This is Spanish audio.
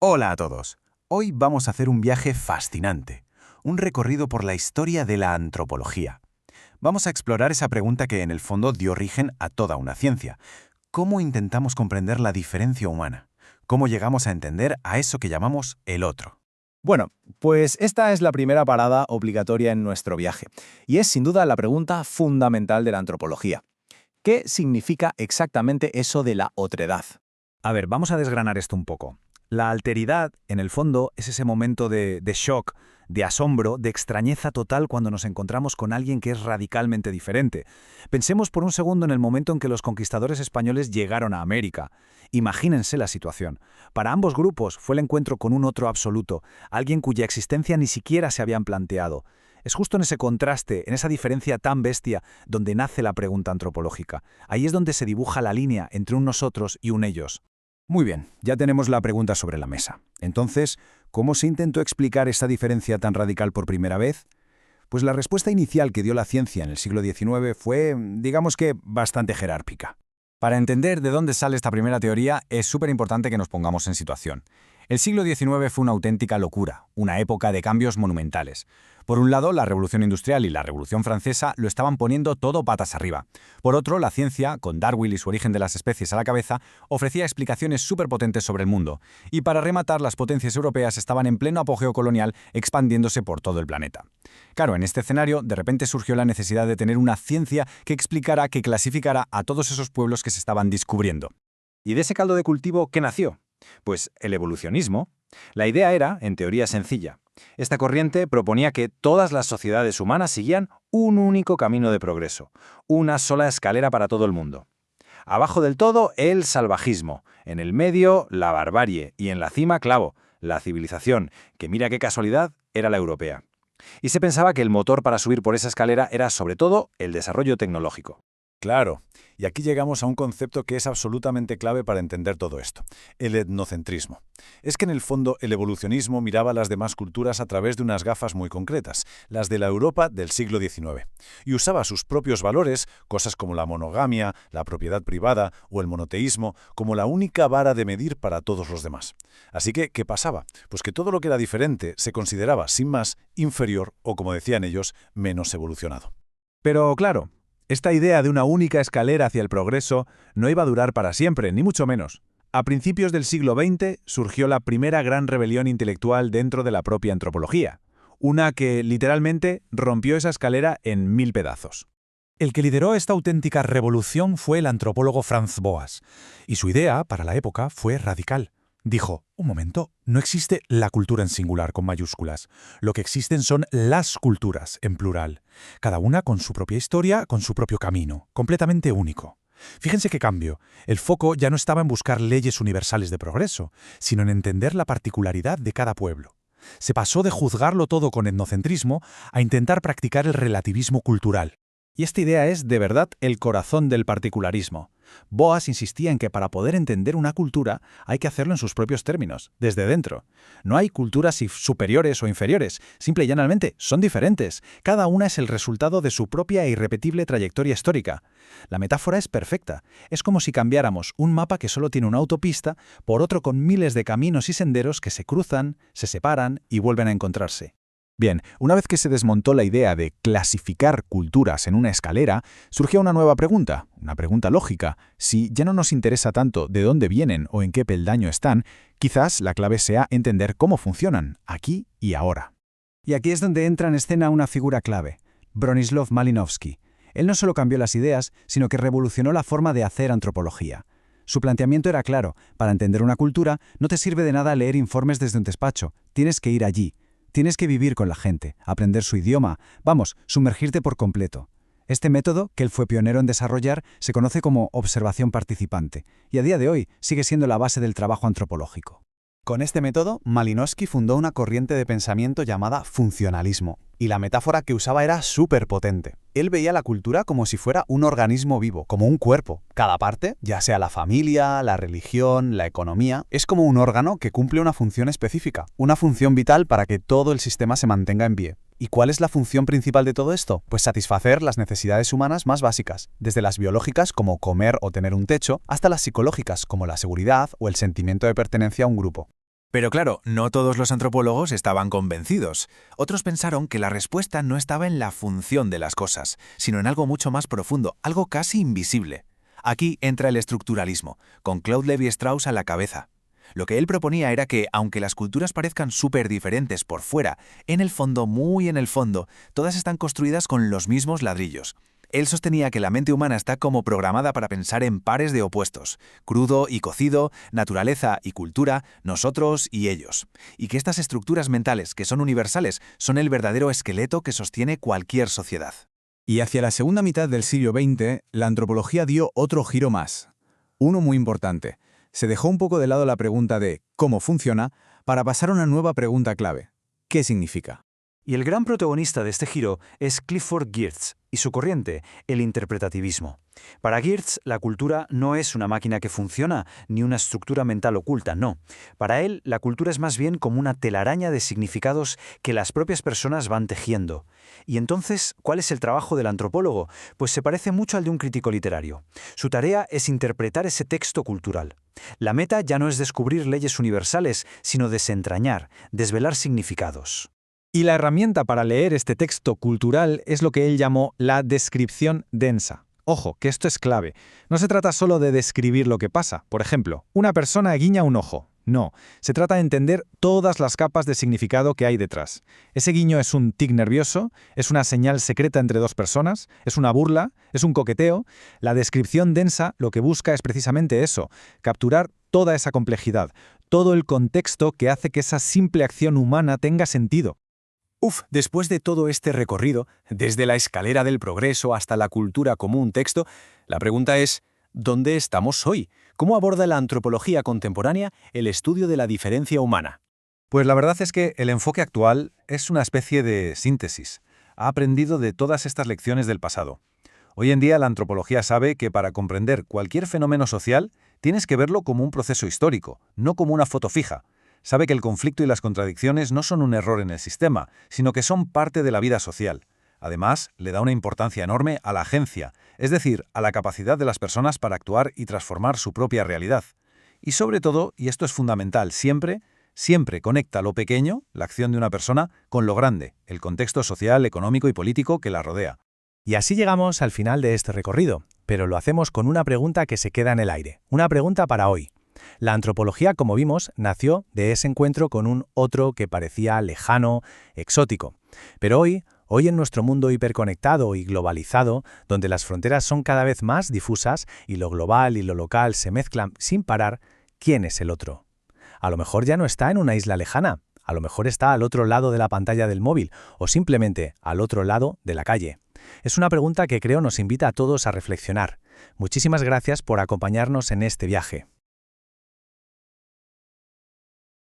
Hola a todos. Hoy vamos a hacer un viaje fascinante, un recorrido por la historia de la antropología. Vamos a explorar esa pregunta que en el fondo dio origen a toda una ciencia. ¿Cómo intentamos comprender la diferencia humana? ¿Cómo llegamos a entender a eso que llamamos el otro? Bueno, pues esta es la primera parada obligatoria en nuestro viaje, y es sin duda la pregunta fundamental de la antropología. ¿Qué significa exactamente eso de la otredad? A ver, vamos a desgranar esto un poco. La alteridad, en el fondo, es ese momento de shock, de asombro, de extrañeza total cuando nos encontramos con alguien que es radicalmente diferente. Pensemos por un segundo en el momento en que los conquistadores españoles llegaron a América. Imagínense la situación. Para ambos grupos fue el encuentro con un otro absoluto, alguien cuya existencia ni siquiera se habían planteado. Es justo en ese contraste, en esa diferencia tan bestia, donde nace la pregunta antropológica. Ahí es donde se dibuja la línea entre un nosotros y un ellos. Muy bien, ya tenemos la pregunta sobre la mesa. Entonces, ¿cómo se intentó explicar esta diferencia tan radical por primera vez? Pues la respuesta inicial que dio la ciencia en el siglo XIX fue, digamos que, bastante jerárquica. Para entender de dónde sale esta primera teoría, es súper importante que nos pongamos en situación. El siglo XIX fue una auténtica locura, una época de cambios monumentales. Por un lado, la Revolución Industrial y la Revolución Francesa lo estaban poniendo todo patas arriba. Por otro, la ciencia, con Darwin y su origen de las especies a la cabeza, ofrecía explicaciones superpotentes sobre el mundo. Y para rematar, las potencias europeas estaban en pleno apogeo colonial, expandiéndose por todo el planeta. Claro, en este escenario, de repente surgió la necesidad de tener una ciencia que explicara, que clasificara a todos esos pueblos que se estaban descubriendo. ¿Y de ese caldo de cultivo qué nació? Pues el evolucionismo. La idea era, en teoría, sencilla. Esta corriente proponía que todas las sociedades humanas seguían un único camino de progreso, una sola escalera para todo el mundo. Abajo del todo, el salvajismo, en el medio, la barbarie, y en la cima, claro, la civilización, que mira qué casualidad, era la europea. Y se pensaba que el motor para subir por esa escalera era, sobre todo, el desarrollo tecnológico. Claro, y aquí llegamos a un concepto que es absolutamente clave para entender todo esto, el etnocentrismo. Es que en el fondo el evolucionismo miraba a las demás culturas a través de unas gafas muy concretas, las de la Europa del siglo XIX, y usaba sus propios valores, cosas como la monogamia, la propiedad privada o el monoteísmo, como la única vara de medir para todos los demás. Así que, ¿qué pasaba? Pues que todo lo que era diferente se consideraba, sin más, inferior o, como decían ellos, menos evolucionado. Pero claro, esta idea de una única escalera hacia el progreso no iba a durar para siempre, ni mucho menos. A principios del siglo XX surgió la primera gran rebelión intelectual dentro de la propia antropología, una que, literalmente, rompió esa escalera en 1000 pedazos. El que lideró esta auténtica revolución fue el antropólogo Franz Boas, y su idea, para la época, fue radical. Dijo, un momento, no existe la cultura en singular con mayúsculas. Lo que existen son las culturas en plural. Cada una con su propia historia, con su propio camino, completamente único. Fíjense qué cambio. El foco ya no estaba en buscar leyes universales de progreso, sino en entender la particularidad de cada pueblo. Se pasó de juzgarlo todo con etnocentrismo a intentar practicar el relativismo cultural. Y esta idea es, de verdad, el corazón del particularismo. Boas insistía en que para poder entender una cultura hay que hacerlo en sus propios términos, desde dentro. No hay culturas superiores o inferiores, simple y llanamente son diferentes. Cada una es el resultado de su propia e irrepetible trayectoria histórica. La metáfora es perfecta. Es como si cambiáramos un mapa que solo tiene una autopista por otro con miles de caminos y senderos que se cruzan, se separan y vuelven a encontrarse. Bien, una vez que se desmontó la idea de clasificar culturas en una escalera, surgió una nueva pregunta, una pregunta lógica. Si ya no nos interesa tanto de dónde vienen o en qué peldaño están, quizás la clave sea entender cómo funcionan, aquí y ahora. Y aquí es donde entra en escena una figura clave, Bronislaw Malinowski. Él no solo cambió las ideas, sino que revolucionó la forma de hacer antropología. Su planteamiento era claro, para entender una cultura no te sirve de nada leer informes desde un despacho, tienes que ir allí. Tienes que vivir con la gente, aprender su idioma, sumergirte por completo. Este método, que él fue pionero en desarrollar, se conoce como observación participante, y a día de hoy sigue siendo la base del trabajo antropológico. Con este método, Malinowski fundó una corriente de pensamiento llamada funcionalismo, y la metáfora que usaba era súper potente. Él veía la cultura como si fuera un organismo vivo, como un cuerpo. Cada parte, ya sea la familia, la religión, la economía, es como un órgano que cumple una función específica, una función vital para que todo el sistema se mantenga en pie. ¿Y cuál es la función principal de todo esto? Pues satisfacer las necesidades humanas más básicas, desde las biológicas como comer o tener un techo, hasta las psicológicas como la seguridad o el sentimiento de pertenencia a un grupo. Pero claro, no todos los antropólogos estaban convencidos. Otros pensaron que la respuesta no estaba en la función de las cosas, sino en algo mucho más profundo, algo casi invisible. Aquí entra el estructuralismo, con Claude Lévi-Strauss a la cabeza. Lo que él proponía era que, aunque las culturas parezcan súper diferentes por fuera, en el fondo, muy en el fondo, todas están construidas con los mismos ladrillos. Él sostenía que la mente humana está como programada para pensar en pares de opuestos, crudo y cocido, naturaleza y cultura, nosotros y ellos, y que estas estructuras mentales, que son universales, son el verdadero esqueleto que sostiene cualquier sociedad. Y hacia la segunda mitad del siglo XX, la antropología dio otro giro más. Uno muy importante. Se dejó un poco de lado la pregunta de ¿cómo funciona? Para pasar a una nueva pregunta clave. ¿Qué significa? Y el gran protagonista de este giro es Clifford Geertz y su corriente, el interpretativismo. Para Geertz, la cultura no es una máquina que funciona, ni una estructura mental oculta, no. Para él, la cultura es más bien como una telaraña de significados que las propias personas van tejiendo. Y entonces, ¿cuál es el trabajo del antropólogo? Pues se parece mucho al de un crítico literario. Su tarea es interpretar ese texto cultural. La meta ya no es descubrir leyes universales, sino desentrañar, desvelar significados. Y la herramienta para leer este texto cultural es lo que él llamó la descripción densa. Ojo, que esto es clave. No se trata solo de describir lo que pasa. Por ejemplo, una persona guiña un ojo. No, se trata de entender todas las capas de significado que hay detrás. Ese guiño es un tic nervioso, es una señal secreta entre dos personas, es una burla, es un coqueteo. La descripción densa lo que busca es precisamente eso, capturar toda esa complejidad, todo el contexto que hace que esa simple acción humana tenga sentido. Después de todo este recorrido, desde la escalera del progreso hasta la cultura como un texto, la pregunta es, ¿dónde estamos hoy? ¿Cómo aborda la antropología contemporánea el estudio de la diferencia humana? Pues la verdad es que el enfoque actual es una especie de síntesis. Ha aprendido de todas estas lecciones del pasado. Hoy en día la antropología sabe que para comprender cualquier fenómeno social tienes que verlo como un proceso histórico, no como una foto fija. Sabe que el conflicto y las contradicciones no son un error en el sistema, sino que son parte de la vida social. Además, le da una importancia enorme a la agencia, es decir, a la capacidad de las personas para actuar y transformar su propia realidad. Y sobre todo, y esto es fundamental, siempre conecta lo pequeño, la acción de una persona, con lo grande, el contexto social, económico y político que la rodea. Y así llegamos al final de este recorrido, pero lo hacemos con una pregunta que se queda en el aire, una pregunta para hoy. La antropología, como vimos, nació de ese encuentro con un otro que parecía lejano, exótico. Pero hoy en nuestro mundo hiperconectado y globalizado, donde las fronteras son cada vez más difusas y lo global y lo local se mezclan sin parar, ¿quién es el otro? A lo mejor ya no está en una isla lejana, a lo mejor está al otro lado de la pantalla del móvil o simplemente al otro lado de la calle. Es una pregunta que creo nos invita a todos a reflexionar. Muchísimas gracias por acompañarnos en este viaje.